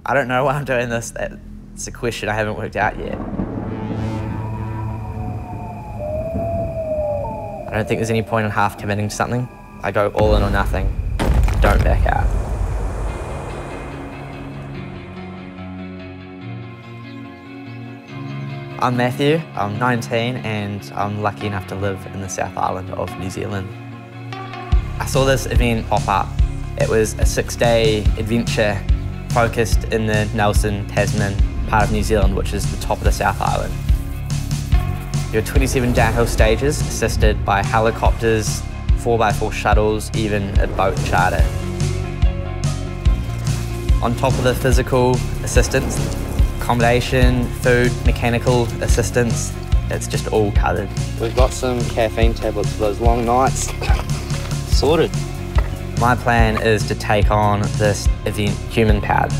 I don't know why I'm doing this. That's a question I haven't worked out yet. I don't think there's any point in half committing to something. I go all in or nothing. Don't back out. I'm Matthew, I'm 19 and I'm lucky enough to live in the South Island of New Zealand. I saw this event pop up. It was a 6-day adventure focused in the Nelson, Tasman part of New Zealand, which is the top of the South Island. There are 27 downhill stages assisted by helicopters, 4x4 shuttles, even a boat charter. On top of the physical assistance, accommodation, food, mechanical assistance, it's just all covered. We've got some caffeine tablets for those long nights. Sorted. My plan is to take on this event human-powered,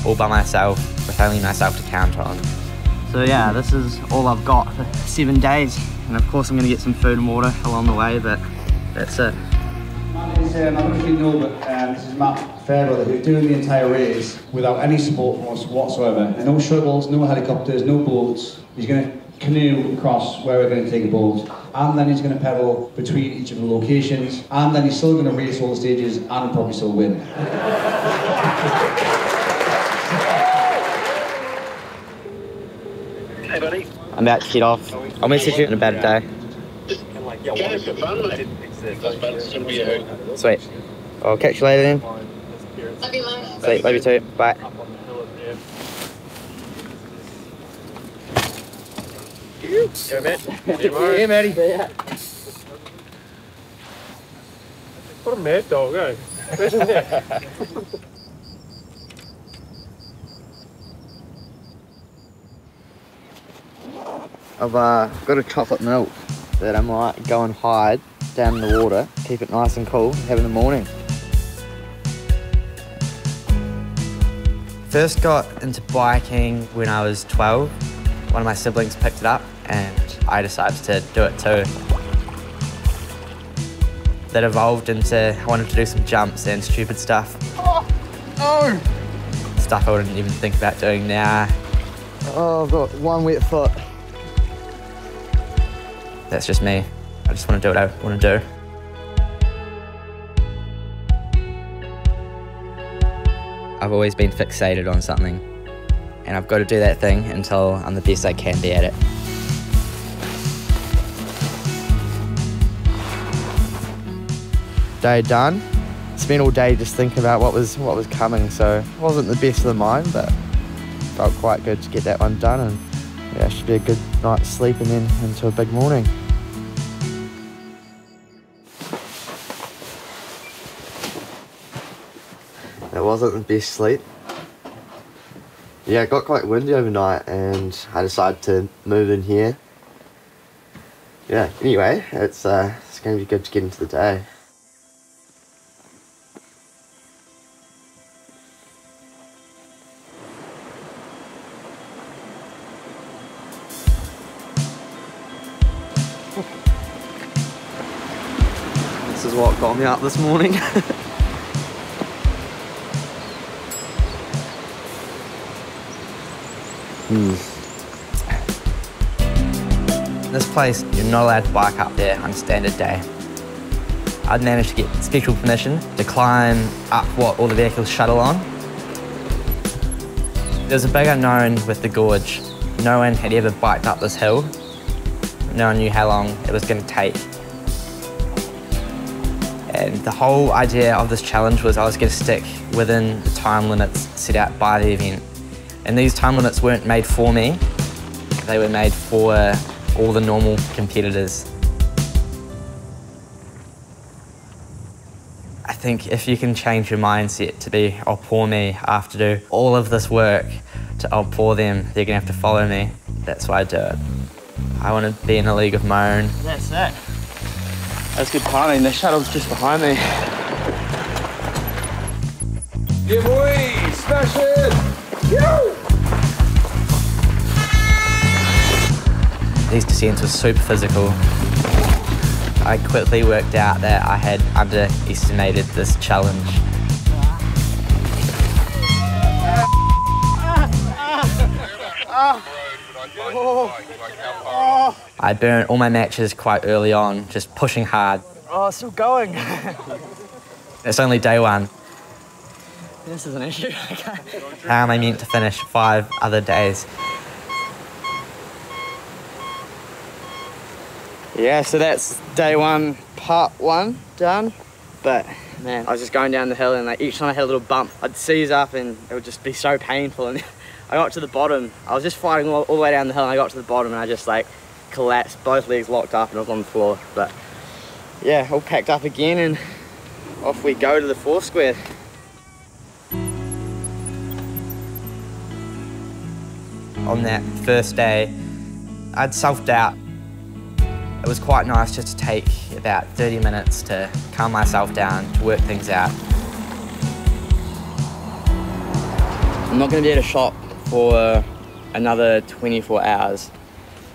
all by myself, with only myself to count on. So yeah, this is all I've got for 7 days. And of course I'm going to get some food and water along the way, but that's it. I don't know if you know, but this is Matthew Fairbrother, who's doing the entire race without any support from us whatsoever. No shuttles, no helicopters, no boats. He's going to canoe across where we're going to take a boat, and then he's going to pedal between each of the locations, and then he's still going to race all the stages and probably still win. Hey buddy. I'm about to head off. I'll message you in about a day. Okay, for fun, mate. It's gonna be a hoot. Sweet. I'll catch you later then. Love you, mate. Sweet, love you too. Bye. Go, Matt. Yeah, Matty. What a mad dog, eh? Imagine that. I've got a chocolate milk that I might go and hide down in the water, keep it nice and cool, and have in the morning. First got into biking when I was 12. One of my siblings picked it up and I decided to do it too. That evolved into I wanted to do some jumps and stupid stuff. Oh! Oh! Stuff I wouldn't even think about doing now. Oh, I've got one wet foot. That's just me. I just want to do what I want to do. I've always been fixated on something, and I've got to do that thing until I'm the best I can be at it. Day done. Spent all day just thinking about what was coming, so it wasn't the best of the mind, but felt quite good to get that one done, and yeah, should be a good night's sleep and then into a big morning. It wasn't the best sleep. Yeah, it got quite windy overnight and I decided to move in here. Yeah, anyway, it's going to be good to get into the day. This is what got me up this morning. This place, you're not allowed to bike up there on a standard day. I'd managed to get special permission to climb up what all the vehicles shuttle on. There was a big unknown with the gorge. No one had ever biked up this hill. No one knew how long it was going to take. And the whole idea of this challenge was I was going to stick within the time limits set out by the event. And these time limits weren't made for me, they were made for all the normal competitors. I think if you can change your mindset to be, oh, poor me, I have to do all of this work, to, oh, poor them, they're gonna have to follow me, that's why I do it. I want to be in a league of my own. That's it. That's good timing, the shuttle's just behind me. Yeah, boy! Smash it! Yo! These descents were super physical. I quickly worked out that I had underestimated this challenge. I burnt all my matches quite early on, just pushing hard. Oh, it's still going. It's only day one. This is an issue. How am I meant to finish 5 other days? Yeah, so that's day one, part one done. But man, I was just going down the hill and like each time I had a little bump, I'd seize up and it would just be so painful. And I got to the bottom. I was just fighting all the way down the hill and I got to the bottom and I just like collapsed, both legs locked up and I was on the floor. But yeah, all packed up again and off we go to the Foursquare. On that first day, I'd self-doubt. It was quite nice just to take about 30 minutes to calm myself down, to work things out. I'm not going to be at a shop for another 24 hours,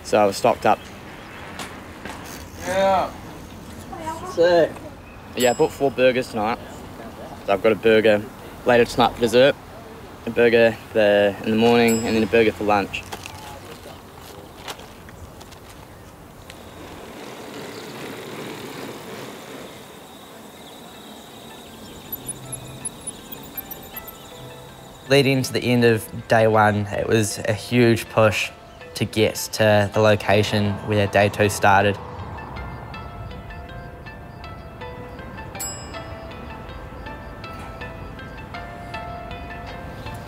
so I was stocked up. Yeah. Sick. Yeah, I bought 4 burgers tonight. So I've got a burger later tonight for dessert, a burger in the morning, and then a burger for lunch. Leading to the end of day one, it was a huge push to get to the location where day 2 started.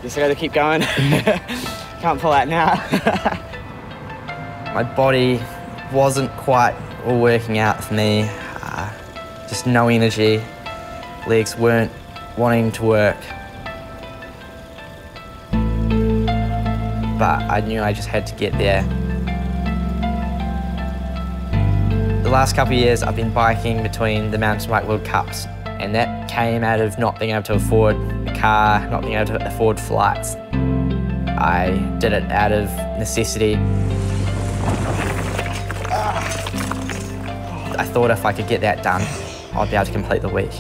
Guess I gotta keep going. Can't pull out now. My body wasn't quite all working out for me. Just no energy. Legs weren't wanting to work. But I knew I just had to get there. The last couple of years I've been biking between the Mountain Bike World Cups, and that came out of not being able to afford a car, not being able to afford flights. I did it out of necessity. I thought if I could get that done, I'd be able to complete the week.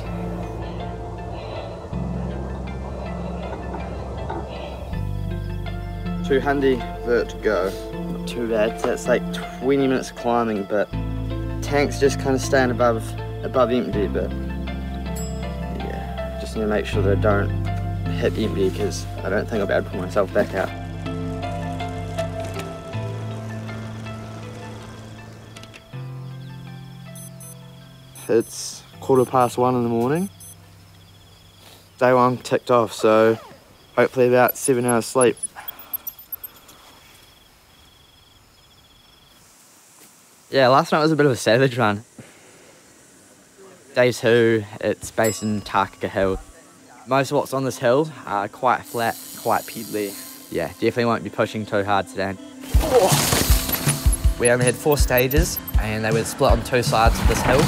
$200 vertigo. Not too bad. That's like 20 minutes climbing, but tank's just kind of staying above empty. But yeah, just need to make sure that I don't hit empty because I don't think I'll be able to pull myself back out. It's 1:15 in the morning. Day one ticked off, so hopefully about 7 hours sleep. Yeah, last night was a bit of a savage run. Day 2, it's based in Tākaka Hill. Most of what's on this hill are quite flat, quite pebbly. Yeah, definitely won't be pushing too hard today. We only had 4 stages and they were split on 2 sides of this hill.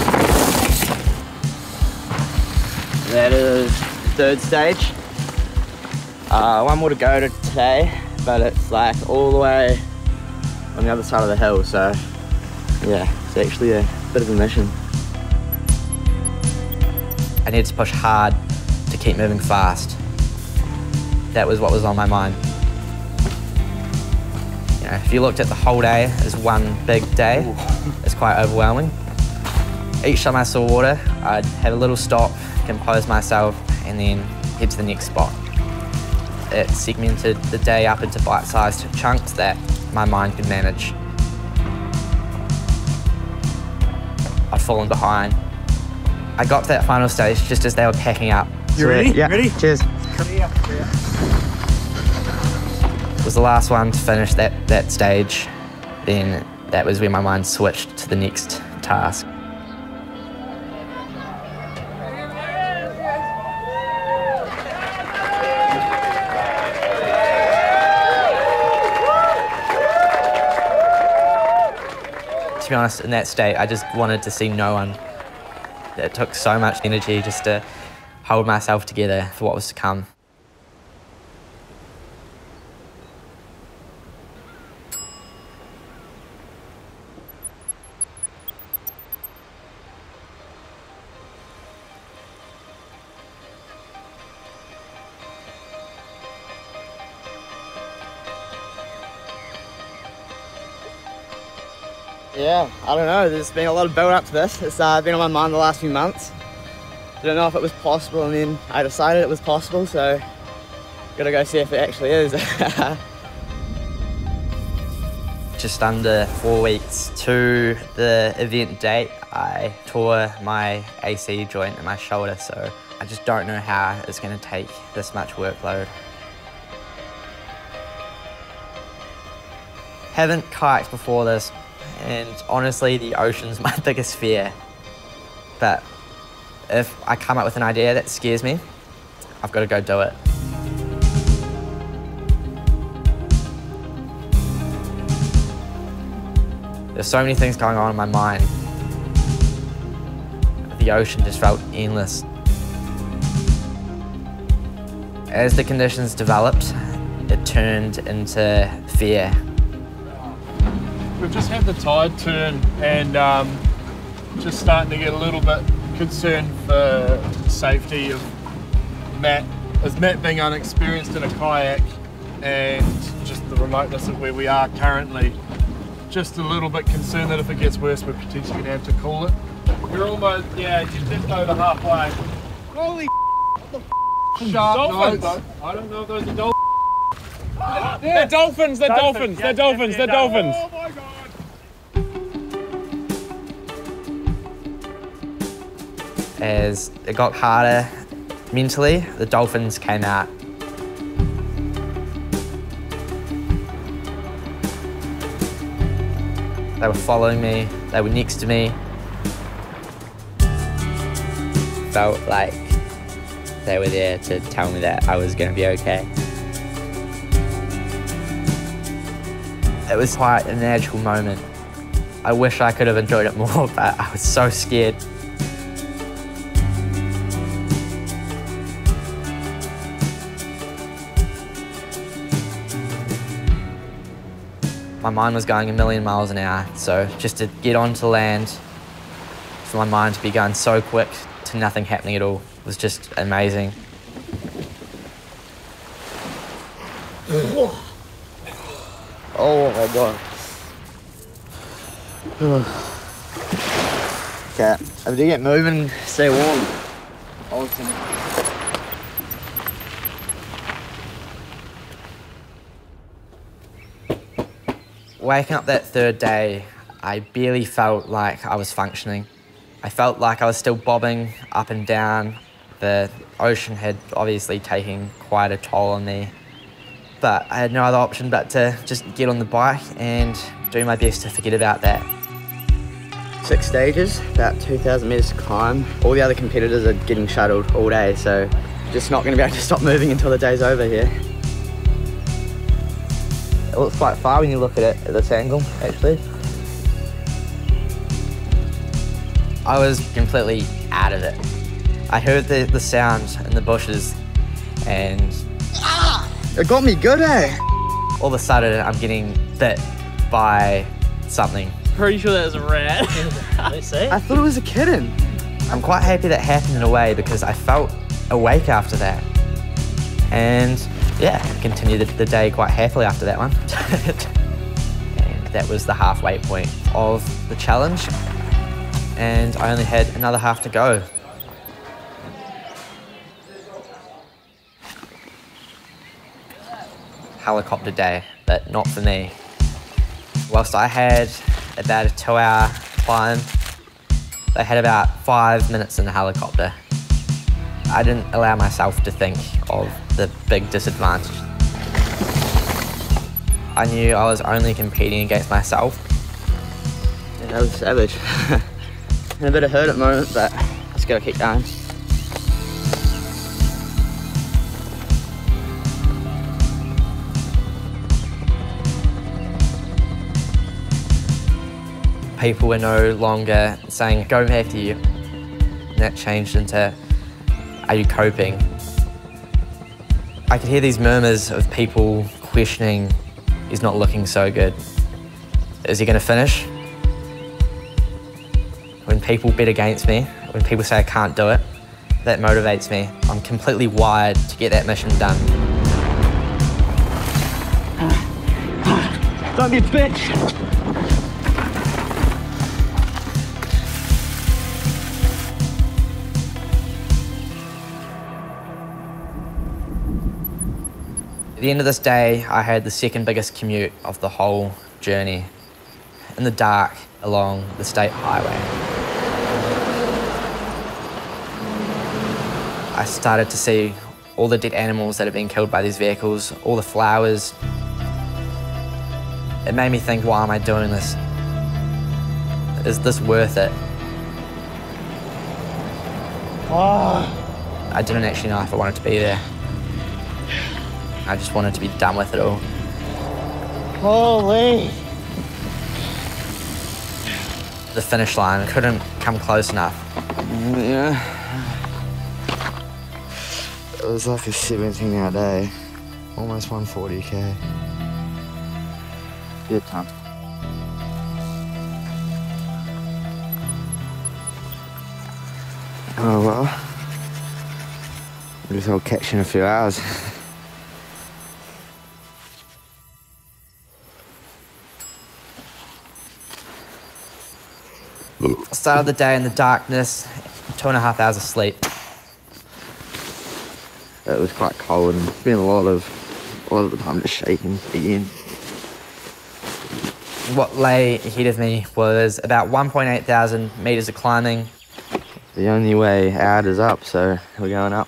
That is the 3rd stage. One more to go today, but it's like all the way on the other side of the hill, so yeah, it's actually a bit of a mission. I needed to push hard to keep moving fast. That was what was on my mind. You know, if you looked at the whole day as one big day, it's quite overwhelming. Each time I saw water, I'd have a little stop, compose myself, and then head to the next spot. It segmented the day up into bite-sized chunks that my mind could manage. I'd fallen behind. I got to that final stage just as they were packing up. You ready? Yeah. Ready? Cheers. It was the last one to finish that stage. Then that was when my mind switched to the next task. To be honest, in that state, I just wanted to see no one. It took so much energy just to hold myself together for what was to come. Yeah, I don't know, there's been a lot of build up to this. It's been on my mind the last few months. Didn't know if it was possible, and then I decided it was possible, so gotta go see if it actually is. Just under 4 weeks to the event date, I tore my AC joint in my shoulder, so I just don't know how it's going to take this much workload. Haven't kayaked before this, and honestly the ocean's my biggest fear. But if I come up with an idea that scares me, I've got to go do it. There's so many things going on in my mind. The ocean just felt endless. As the conditions developed, it turned into fear. We've just had the tide turn and just starting to get a little bit concerned for the safety of Matt. As Matt being unexperienced in a kayak and just the remoteness of where we are currently, just a little bit concerned that if it gets worse, we're potentially going to have to call it. You're almost, yeah, you're just over halfway. Holy shark dolphins! Nose. I don't know if those are dolphins. Yeah. They're dolphins, they're dolphins, they're dolphins, they're dolphins. Oh my God! As it got harder mentally, the dolphins came out. They were following me, they were next to me. Felt like they were there to tell me that I was going to be okay. It was quite a magical moment. I wish I could have enjoyed it more, but I was so scared. My mind was going a million miles an hour, so just to get onto land, for my mind to be going so quick to nothing happening at all was just amazing. Oh my God. Okay, I have to get moving, stay warm. Waking up that third day, I barely felt like I was functioning. I felt like I was still bobbing up and down. The ocean had obviously taken quite a toll on me, but I had no other option but to just get on the bike and do my best to forget about that. 6 stages, about 2,000 metres to climb. All the other competitors are getting shuttled all day, so just not going to be able to stop moving until the day's over here. It looks quite far when you look at it at this angle, actually. I was completely out of it. I heard the sound in the bushes and... It got me good, eh? All of a sudden, I'm getting bit by something. Pretty sure that was a rat. Let's see. I thought it was a kitten. I'm quite happy that happened in a way because I felt awake after that. And yeah, continued the day quite happily after that one. And that was the halfway point of the challenge. And I only had another half to go. Helicopter day, but not for me. Whilst I had about a 2-hour climb, they had about 5 minutes in the helicopter. I didn't allow myself to think of the big disadvantage. I knew I was only competing against myself. Yeah, that was savage. In a bit of hurt at the moment, but just gotta keep going. People were no longer saying, "Go Matthew." And that changed into, "Are you coping?" I could hear these murmurs of people questioning, "He's not looking so good. Is he gonna finish?" When people bet against me, when people say I can't do it, that motivates me. I'm completely wired to get that mission done. Don't be a bitch. At the end of this day, I had the second biggest commute of the whole journey, in the dark along the state highway. I started to see all the dead animals that had been killed by these vehicles, all the flowers. It made me think, why am I doing this? Is this worth it? I didn't actually know if I wanted to be there. I just wanted to be done with it all. Holy! The finish line couldn't come close enough. Yeah. It was like a 17-hour day, almost 140k. Good time. Oh well, I guess I'll catch you in a few hours. I started the day in the darkness, 2.5 hours of sleep. It was quite cold and spent a lot of the time just shaking again. What lay ahead of me was about 1.8 thousand metres of climbing. The only way out is up, so we're going up.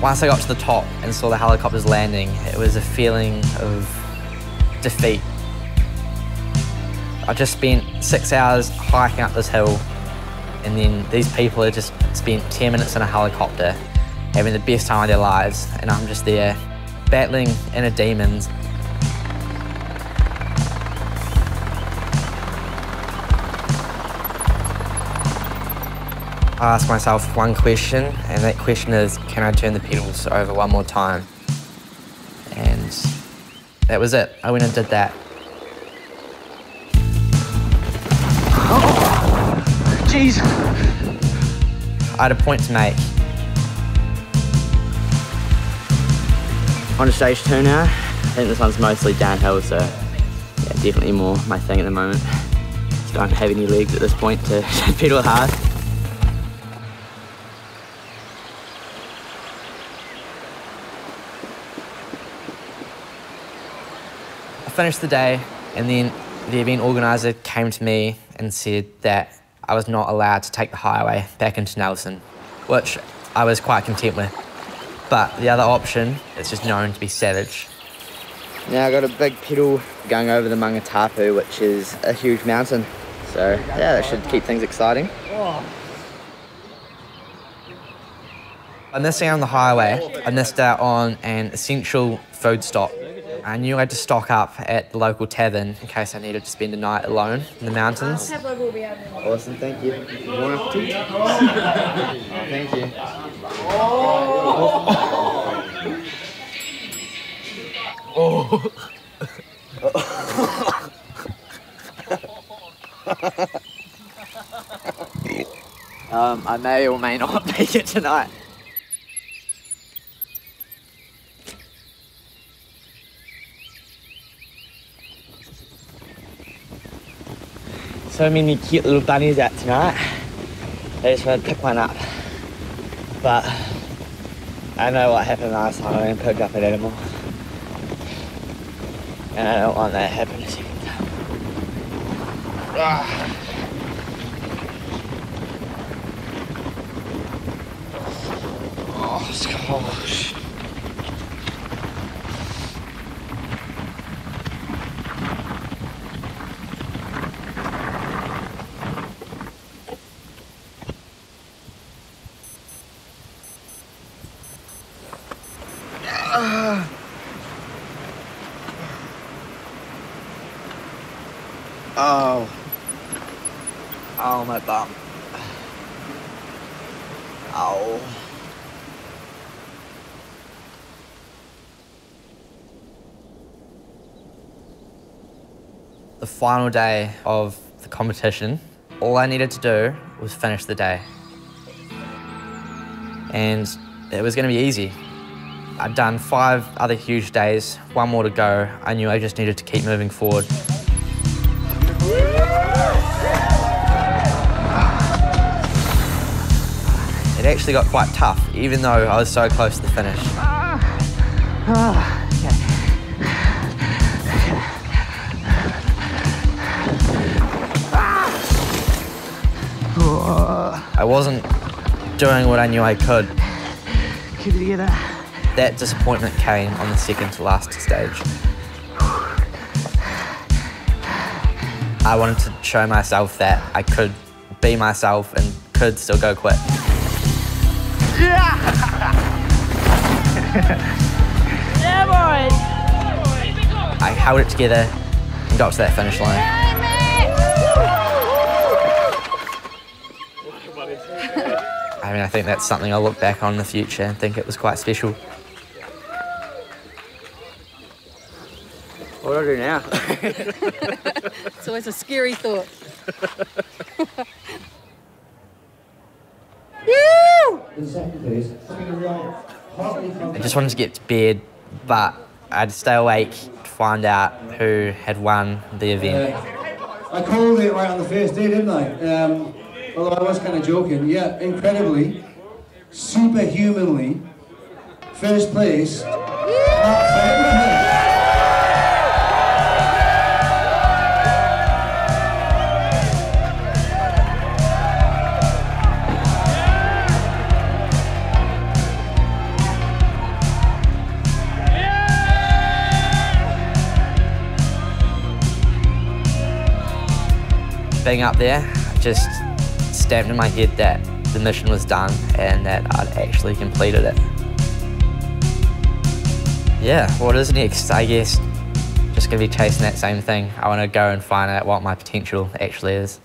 Once I got to the top and saw the helicopters landing, it was a feeling of defeat. I just spent 6 hours hiking up this hill, and then these people had just spent 10 minutes in a helicopter, having the best time of their lives, and I'm just there, battling inner demons. I ask myself one question, and that question is, can I turn the pedals over one more time? And that was it. I went and did that. Oh, jeez. I had a point to make. On to stage 2 now. I think this one's mostly downhill, so yeah, definitely more my thing at the moment. Just don't have any legs at this point to pedal hard. I finished the day, and then the event organiser came to me and said that I was not allowed to take the highway back into Nelson, which I was quite content with. But the other option is just known to be savage. Now I got a big pedal going over the Mangatapu, which is a huge mountain. So yeah, that should keep things exciting. I missed out on the highway. I missed out on an essential food stop. I knew I had to stock up at the local tavern in case I needed to spend a night alone in the mountains. Awesome, thank you. More enough tea? Thank you. I may or may not make it tonight. So many cute little bunnies out tonight. I just want to pick one up. But I know what happened last time I picked up an animal. And I don't want that to happen a second time. Oh, it's cold. Oh, my bum. Ow. The final day of the competition, all I needed to do was finish the day. And it was going to be easy. I'd done 5 other huge days, 1 more to go. I knew I just needed to keep moving forward. It actually got quite tough, even though I was so close to the finish. I wasn't doing what I knew I could. Keep it together. That disappointment came on the second to last stage. I wanted to show myself that I could be myself and could still go quick. Yeah! Yeah, boys! I held it together and got to that finish line. I mean, I think that's something I'll look back on in the future and think it was quite special. What do I do now? It's always a scary thought. I just wanted to get to bed, but I had to stay awake to find out who had won the event. I called it right on the first day, didn't I? Although I was kind of joking. Yeah, incredibly, superhumanly, first place. Being up there just stamped in my head that the mission was done and that I'd actually completed it. Yeah, what is next? I guess just gonna be chasing that same thing. I want to go and find out what my potential actually is.